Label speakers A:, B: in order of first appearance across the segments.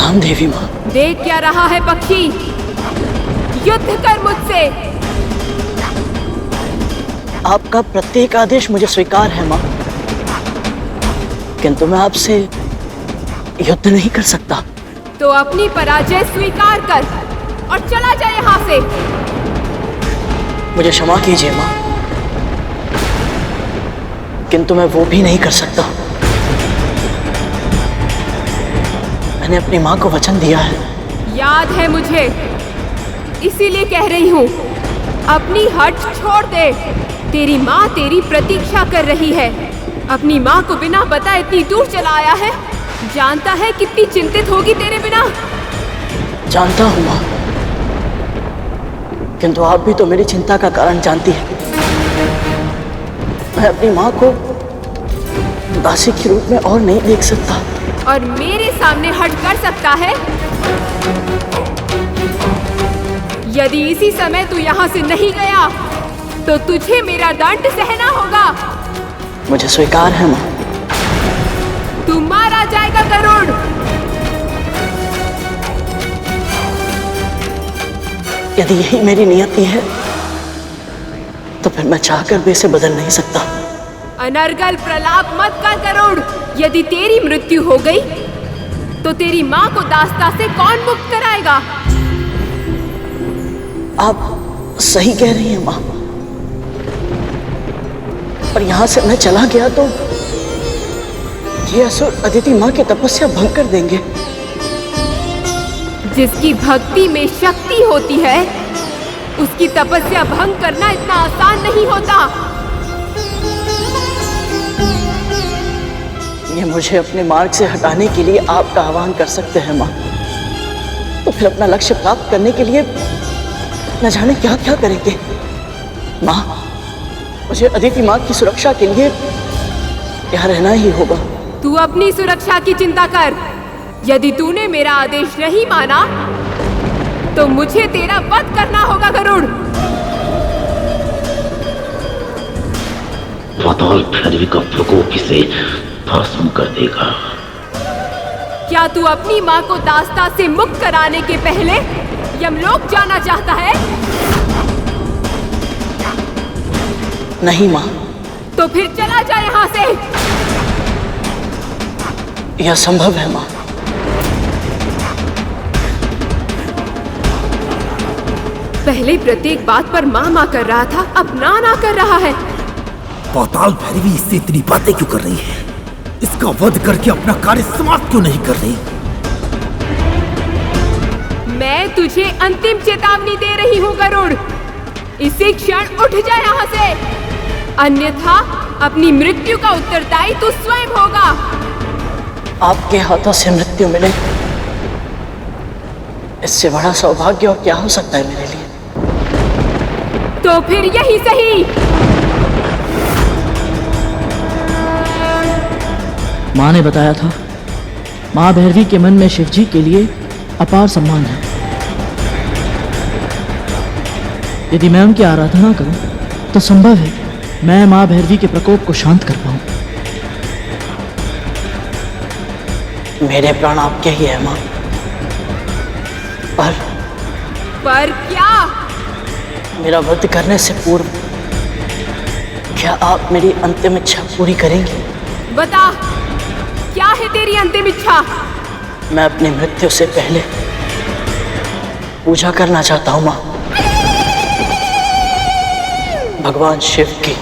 A: प्रणाम देवी माँ।
B: देख क्या रहा है पक्षी, युद्ध कर मुझसे।
A: आपका प्रत्येक आदेश मुझे स्वीकार है माँ, किंतु मैं आपसे युद्ध नहीं कर सकता।
B: तो अपनी पराजय स्वीकार कर और चला जा यहाँ से।
A: मुझे क्षमा कीजिए माँ, किंतु मैं वो भी नहीं कर सकता। मैंने अपनी माँ को वचन दिया है।
B: याद है मुझे, इसीलिए कह रही हूँ, अपनी हट छोड़ दे। तेरी माँ तेरी प्रतीक्षा कर रही है। अपनी माँ को बिना बताए इतनी दूर चला आया है। जानता है कितनी चिंतित होगी तेरे बिना।
A: जानता हूँ माँ, किंतु आप भी तो मेरी चिंता का कारण जानती है। मैं अपनी माँ को दासी के रूप में और नहीं देख सकता।
B: और मेरे सामने हट कर सकता है? यदि इसी समय तू यहाँ से नहीं गया तो तुझे मेरा दंड सहना होगा।
A: मुझे स्वीकार है माँ।
B: तू मारा जाएगा गरुड़।
A: यदि यही मेरी नियति है तो फिर मैं चाहकर भी इसे बदल नहीं सकता।
B: अनर्गल प्रलाप मत कर गरुड़। यदि तेरी मृत्यु हो गई तो तेरी माँ को दास्ता से कौन मुक्त कराएगा?
A: आप सही कह रही हैं माँ, पर यहाँ से मैं चला गया तो ये असुर अदिति माँ की तपस्या भंग कर देंगे।
B: जिसकी भक्ति में शक्ति होती है उसकी तपस्या भंग करना इतना आसान नहीं होता।
A: ये मुझे अपने मार्ग से हटाने के लिए आपका आह्वान कर सकते हैं माँ, तो फिर अपना लक्ष्य प्राप्त करने के लिए न जाने क्या क्या करेंगे। माँ, मुझे अदिति माँ की सुरक्षा के लिए यहाँ रहना ही होगा।
B: तू अपनी सुरक्षा की चिंता कर। यदि तूने मेरा आदेश नहीं माना तो मुझे तेरा वध करना होगा गरुड़।
C: पाताल भैरवी का प्रकोप इसे भस्म कर देगा।
B: क्या तू अपनी माँ को दास्ता से मुक्त कराने के पहले यमलोक जाना चाहता है?
A: नहीं माँ।
B: तो फिर चला जा यहाँ से।
A: यह संभव है माँ।
B: पहले प्रत्येक बात पर माँ माँ कर रहा था, अब ना ना कर रहा है।
D: पाताल भैरवी इससे इतनी बातें क्यों कर रही है? इसका वध करके अपना कार्य समाप्त क्यों नहीं कर रही?
B: मैं तुझे अंतिम चेतावनी दे रही हूँ गरुड़। इसी क्षण उठ जा यहाँ से, अन्यथा अपनी मृत्यु का उत्तरदायी तू स्वयं होगा।
A: आपके हाथों से मृत्यु मिले, इससे बड़ा सौभाग्य और क्या हो सकता है मेरे लिए।
B: तो फिर यही सही।
E: माँ ने बताया था, माँ भैरवी के मन में शिवजी के लिए अपार सम्मान है। यदि मैं उनकी आराधना करूं तो संभव है मैं माँ भैरवी के प्रकोप को शांत कर पाऊं।
A: मेरे प्राण आपके ही है माँ,
B: पर क्या?
A: मेरा वध करने से पूर्व क्या आप मेरी अंतिम इच्छा पूरी करेंगी?
B: बता, क्या है तेरी अंतिम इच्छा?
A: मैं अपनी मृत्यु से पहले पूजा करना चाहता हूँ माँ, भगवान शिव की।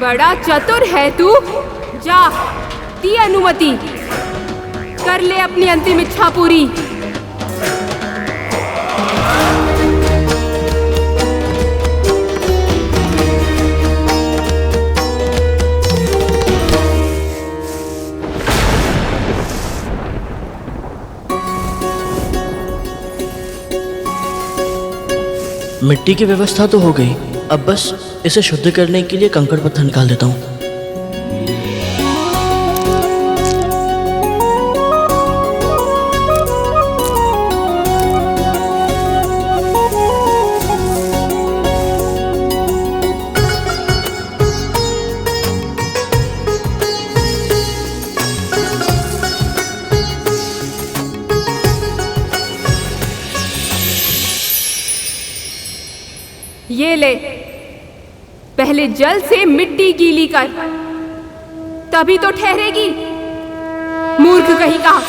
B: बड़ा चतुर है तू। जा, दी अनुमति, कर ले अपनी अंतिम इच्छा पूरी।
E: मिट्टी की व्यवस्था तो हो गई, अब बस इसे शुद्ध करने के लिए कंकड़ पत्थर निकाल देता हूँ।
B: पहले जल से मिट्टी गीली कर, तभी तो ठहरेगी। मूर्ख कहीं का।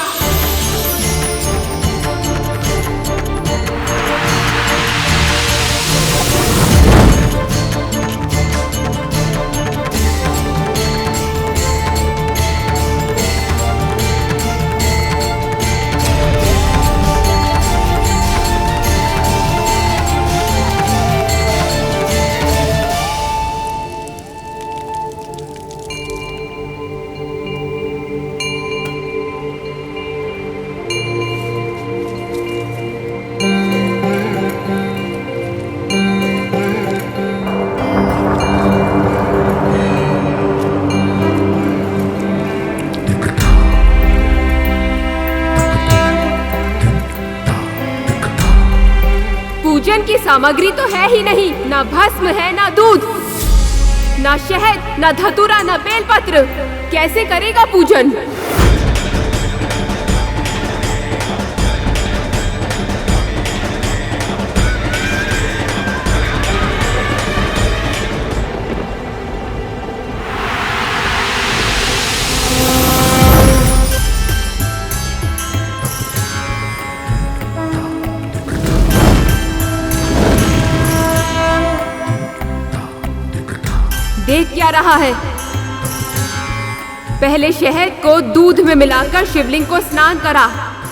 B: पूजन की सामग्री तो है ही नहीं, ना भस्म है, ना दूध, ना शहद, ना धतूरा, ना बेलपत्र। कैसे करेगा पूजन? देख क्या रहा है? पहले शहद को दूध में मिलाकर शिवलिंग को स्नान करा।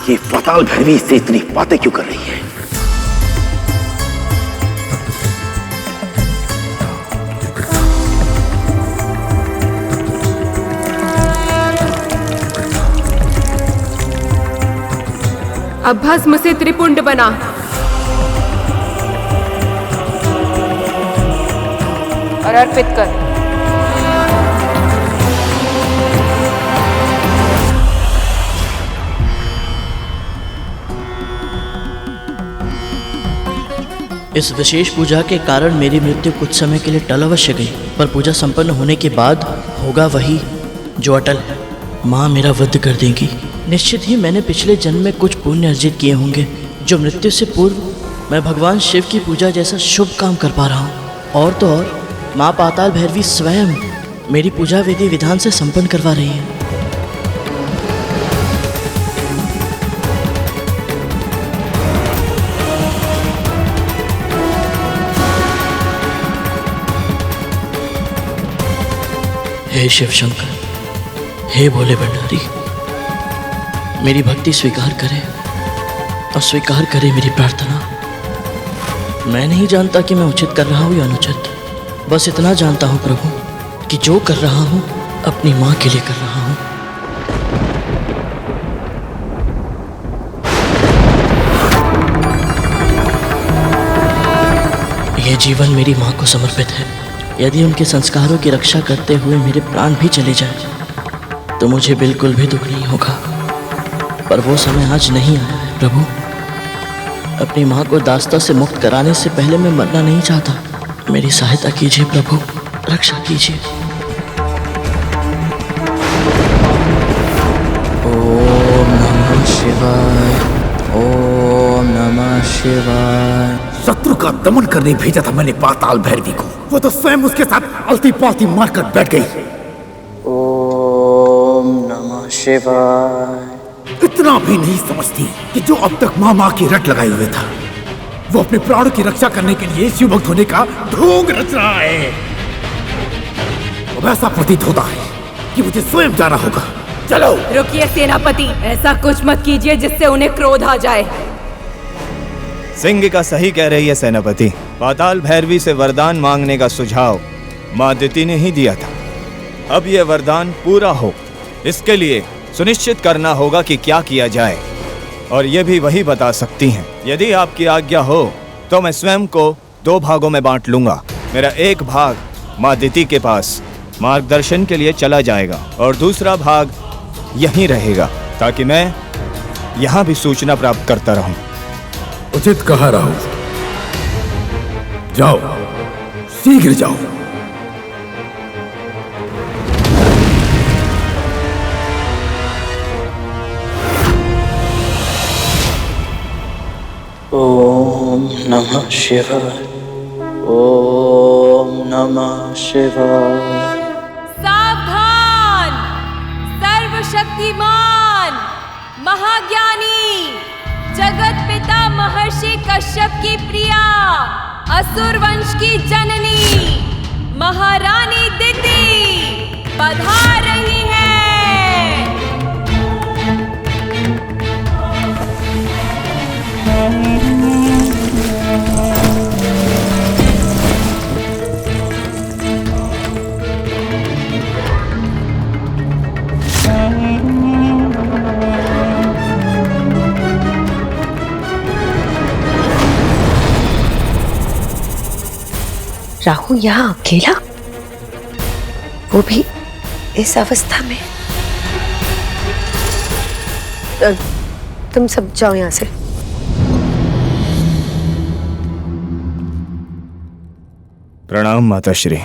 D: ये पाताल भैरवी इससे इतनी बातें क्यों कर रही है?
B: अब भस्म से त्रिपुंड बना। और अर्पित कर।
E: इस विशेष पूजा के कारण मेरी मृत्यु कुछ समय के लिए टल अवश्य गई, पर पूजा संपन्न होने के बाद होगा वही जो अटल है। माँ मेरा वध कर देगी। निश्चित ही मैंने पिछले जन्म में कुछ पुण्य अर्जित किए होंगे, जो मृत्यु से पूर्व मैं भगवान शिव की पूजा जैसा शुभ काम कर पा रहा हूँ। और तो और माँ पाताल भैरवी स्वयं मेरी पूजा विधि विधान से संपन्न करवा रही है। हे शिव शंकर, हे भोले भंडारी, मेरी भक्ति स्वीकार करे और स्वीकार करे मेरी प्रार्थना। मैं नहीं जानता कि मैं उचित कर रहा हूँ या अनुचित, बस इतना जानता हूँ प्रभु कि जो कर रहा हूँ अपनी माँ के लिए कर रहा हूँ। यह जीवन मेरी माँ को समर्पित है। यदि उनके संस्कारों की रक्षा करते हुए मेरे प्राण भी चले जाए तो मुझे बिल्कुल भी दुख नहीं होगा, पर वो समय आज नहीं आया है प्रभु। अपनी माँ को दास्ता से मुक्त कराने से पहले मैं मरना नहीं चाहता। मेरी सहायता कीजिए प्रभु, रक्षा कीजिए। ओम नमः शिवाय, ओम नमः शिवाय।
D: शत्रु का दमन करने भेजा था मैंने पाताल भैरवी को, वो तो स्वयं उसके साथ अलती पालती मारकर बैठ गई।
E: ओम नमः शिवाय।
D: इतना भी नहीं समझती कि जो अब तक माँ की रट लगाए हुए था, वो अपने प्राणों की रक्षा करने के लिए शिव भक्त होने का ढोंग रच रहा है। अब ऐसा प्रतीत होता है कि मुझे स्वयं जाना होगा। चलो।
B: रुकिए सेनापति, ऐसा कुछ मत कीजिए जिससे उन्हें क्रोध आ जाए।
F: सिंह का सही कह रही है सेनापति। पाताल भैरवी से वरदान मांगने का सुझाव माँ दिति ने ही दिया था। अब यह वरदान पूरा हो, इसके लिए सुनिश्चित करना होगा कि क्या किया जाए, और ये भी वही बता सकती हैं। यदि आपकी आज्ञा हो तो मैं स्वयं को 2 भागों में बांट लूंगा। मेरा एक भाग माँ दिति के पास मार्गदर्शन के लिए चला जाएगा और दूसरा भाग यहीं रहेगा, ताकि मैं यहाँ भी सूचना प्राप्त करता रहूं।
D: उचित कहा राहुल, जाओ, शीघ्र जाओ।
E: ओम नमः शिवाय, ओम नमः
A: शिवाय।
B: सावधान! सर्वशक्तिमान, महाज्ञानी, जगत पिता महर्षि कश्यप की प्रिया, असुर वंश की जननी, महारानी दिति पधार रही है।
G: राहुल यहाँ अकेला, वो भी इस अवस्था में। तुम सब जाओ यहाँ से।
F: प्रणाम माताश्री।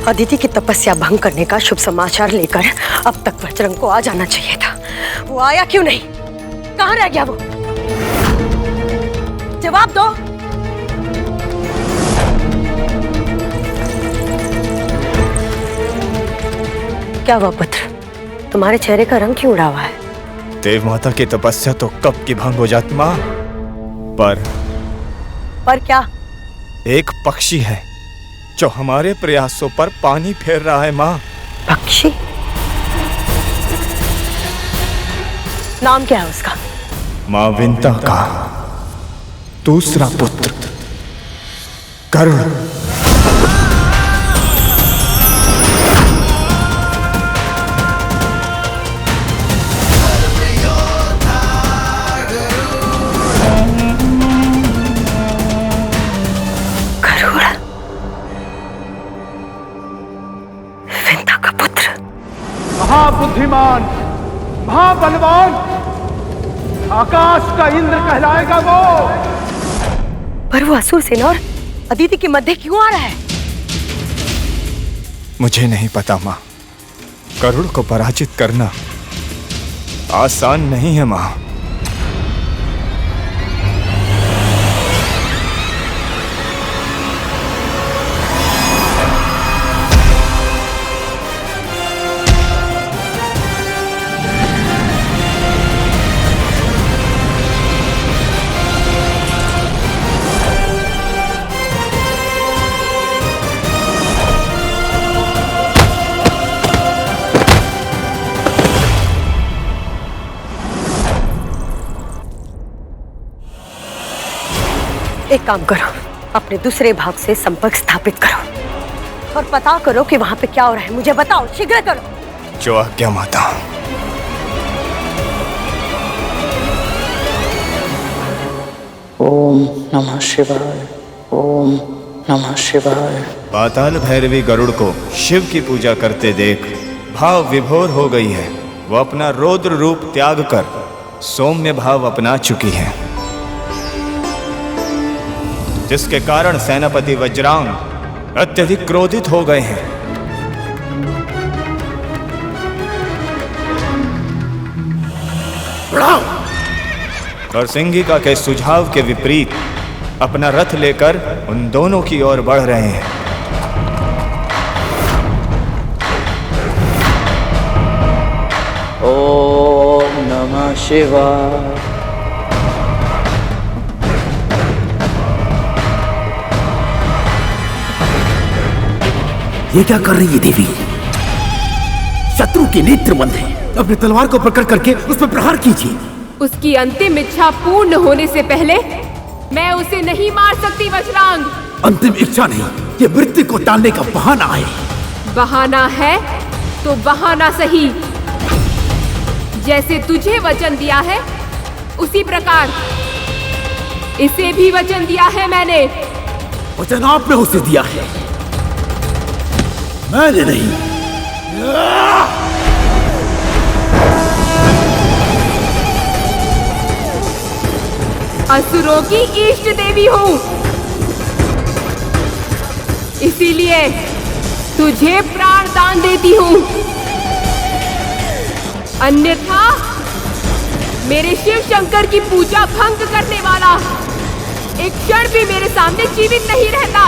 G: अदिति की तपस्या भंग करने का शुभ समाचार लेकर अब तक बजरंग को आ जाना चाहिए था। वो आया क्यों नहीं? कहाँ रह गया वो? जवाब दो। क्या हुआ पुत्र? तुम्हारे चेहरे का रंग क्यों उड़ा हुआ है?
F: देव माता की तपस्या तो कब की भंग हो जाती माँ, पर
G: क्या?
F: एक पक्षी है जो हमारे प्रयासों पर पानी फेर रहा है माँ।
G: पक्षी? नाम क्या है उसका?
F: माँ विंता का दूसरा पुत्र गरुड़।
D: महाबुद्धिमान, महाबलवान, आकाश का इंद्र कहलाएगा वो।
G: पर वो असुर सेना और अदिति के मध्य क्यों आ रहा है?
F: मुझे नहीं पता माँ। गरुड़ को पराजित करना आसान नहीं है माँ।
G: एक काम करो, अपने दूसरे भाग से संपर्क स्थापित करो और पता करो कि वहां पे क्या हो रहा है। मुझे बताओ, शीघ्र करो।
F: जो आज्ञा माता।
A: ओम नमः शिवाय, ओम नमः शिवाय।
F: पाताल भैरवी गरुड़ को शिव की पूजा करते देख भाव विभोर हो गई है। वो अपना रौद्र रूप त्याग कर सौम्य भाव अपना चुकी है, जिसके कारण सेनापति वज्रांग अत्यधिक क्रोधित हो गए हैं। और सिंगिका के सुझाव के विपरीत अपना रथ लेकर उन दोनों की ओर बढ़ रहे हैं।
A: ओम नमः शिवाय।
D: ये क्या कर रही है देवी? शत्रु के नेत्र बंद है। अपनी तलवार को प्रकट करके उस पर प्रहार कीजिए।
B: उसकी अंतिम इच्छा पूर्ण होने से पहले मैं उसे नहीं मार सकती वज्रांग।
D: अंतिम इच्छा नहीं, ये मृत्यु को टालने का बहाना है।
B: बहाना है तो बहाना सही। जैसे तुझे वचन दिया है उसी प्रकार इसे भी वचन दिया है मैंने।
D: वचन आपने उसे दिया है, मैंने नहीं।
B: असुरों की इष्ट देवी हूँ, इसीलिए तुझे प्राण दान देती हूँ। अन्यथा मेरे शिव शंकर की पूजा भंग करने वाला एक क्षण भी मेरे सामने जीवित नहीं रहता।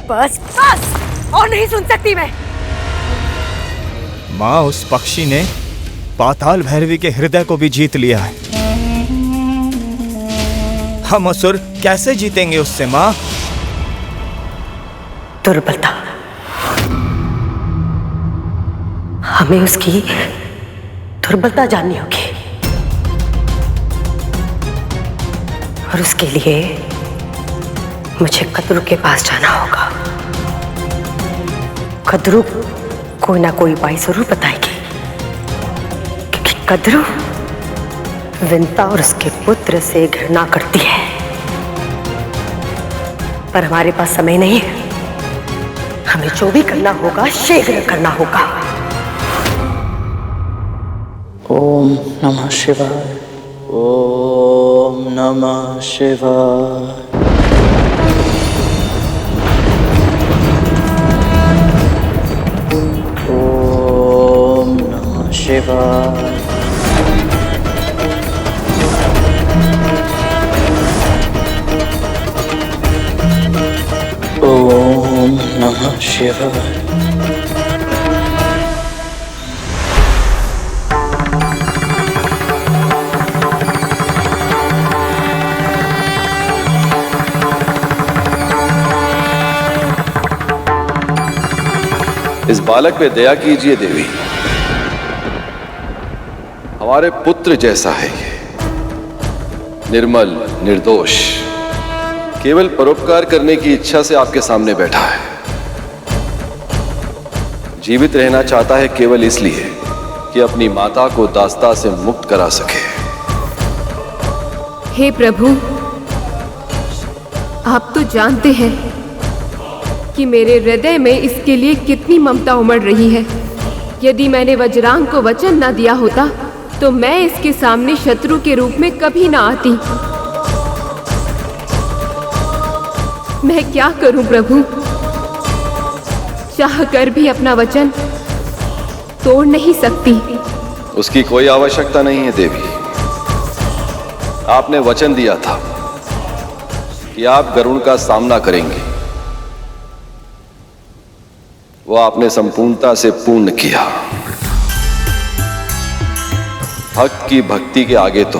G: बस बस, और नहीं सुन सकती मैं।
F: माँ, उस पक्षी ने पाताल भैरवी के हृदय को भी जीत लिया है। हम असुर कैसे जीतेंगे उससे माँ?
G: दुर्बलता, हमें उसकी दुर्बलता जाननी होगी, और उसके लिए मुझे कद्रू के पास जाना होगा। कद्रू कोई ना कोई उपाय जरूर बताएगी, क्योंकि कद्रू विंता और उसके पुत्र से घृणा करती है। पर हमारे पास समय नहीं है, हमें जो भी करना होगा शीघ्र करना होगा।
E: ओम नमः शिवाय। ओम नमः शिवाय। ओम नमः शिवाय। ओम नमः शिवाय।
H: इस बालक पे दया कीजिए देवी, हमारे पुत्र जैसा है ये, निर्मल निर्दोष, केवल परोपकार करने की इच्छा से आपके सामने बैठा है। जीवित रहना चाहता है केवल इसलिए कि अपनी माता को दास्ता से मुक्त करा सके।
B: हे प्रभु, आप तो जानते हैं कि मेरे हृदय में इसके लिए कितनी ममता उमड़ रही है। यदि मैंने वज्रांग को वचन न दिया होता तो मैं इसके सामने शत्रु के रूप में कभी ना आती। मैं क्या करूं प्रभु, चाहकर भी अपना वचन तोड़ नहीं सकती।
H: उसकी कोई आवश्यकता नहीं है देवी, आपने वचन दिया था कि आप गरुड़ का सामना करेंगे, वो आपने संपूर्णता से पूर्ण किया। भक्त की भक्ति के आगे तो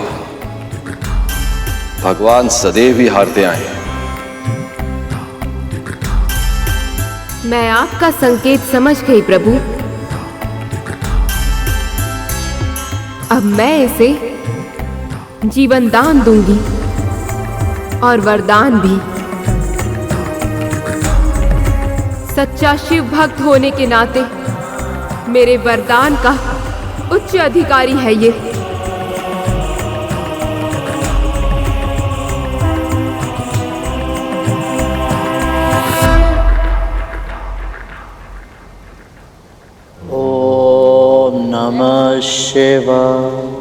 H: भगवान सदैव ही हारते आए।
B: मैं आपका संकेत समझ गई प्रभु। अब मैं इसे जीवन दान दूंगी और वरदान भी। सच्चा शिव भक्त होने के नाते मेरे वरदान का उच्च अधिकारी है ये।
E: ओम नमः शिवाय।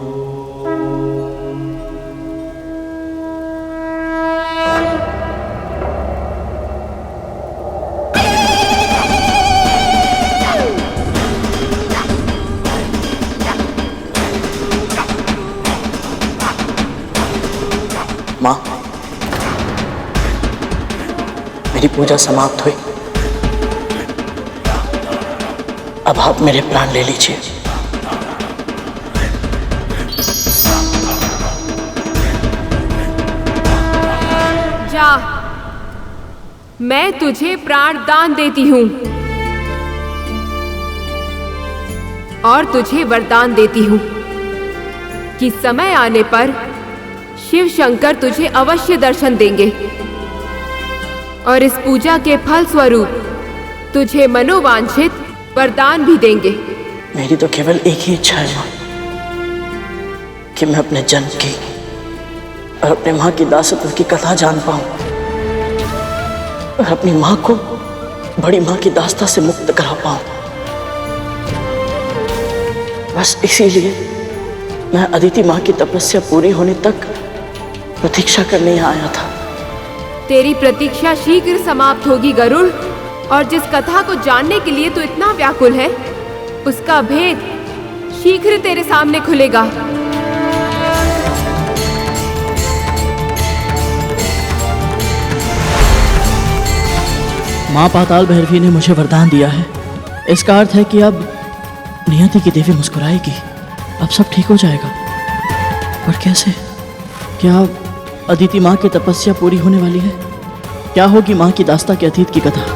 E: माँ, मेरी पूजा समाप्त हुई। अब आप मेरे प्राण ले लीजिए।
B: जा, मैं तुझे प्राण दान देती हूँ और तुझे वरदान देती हूँ कि समय आने पर शिव शंकर तुझे अवश्य दर्शन देंगे और इस पूजा के फल स्वरूप तुझे मनोवांछित वरदान भी देंगे।
E: मेरी तो केवल एक ही इच्छा है माँ, कि मैं अपने जन्म की और अपने माँ की दासत्व की कथा जान पाऊं और अपनी माँ को बड़ी माँ की दास्ता से मुक्त करा पाऊं। बस इसीलिए मैं अदिति माँ की तपस्या पूरी होने तक प्रतीक्षा करने आया था।
B: तेरी प्रतीक्षा शीघ्र समाप्त होगी गरुड़, और जिस कथा को जानने के लिए तू इतना व्याकुल है उसका भेद शीघ्र तेरे सामने खुलेगा।
E: माँ पाताल भैरवी ने मुझे वरदान दिया है। इसका अर्थ है कि अब नियति की देवी मुस्कुराएगी, अब सब ठीक हो जाएगा। पर कैसे? क्या अदिति माँ की तपस्या पूरी होने वाली है? क्या होगी माँ की दास्ता के अतीत की कथा?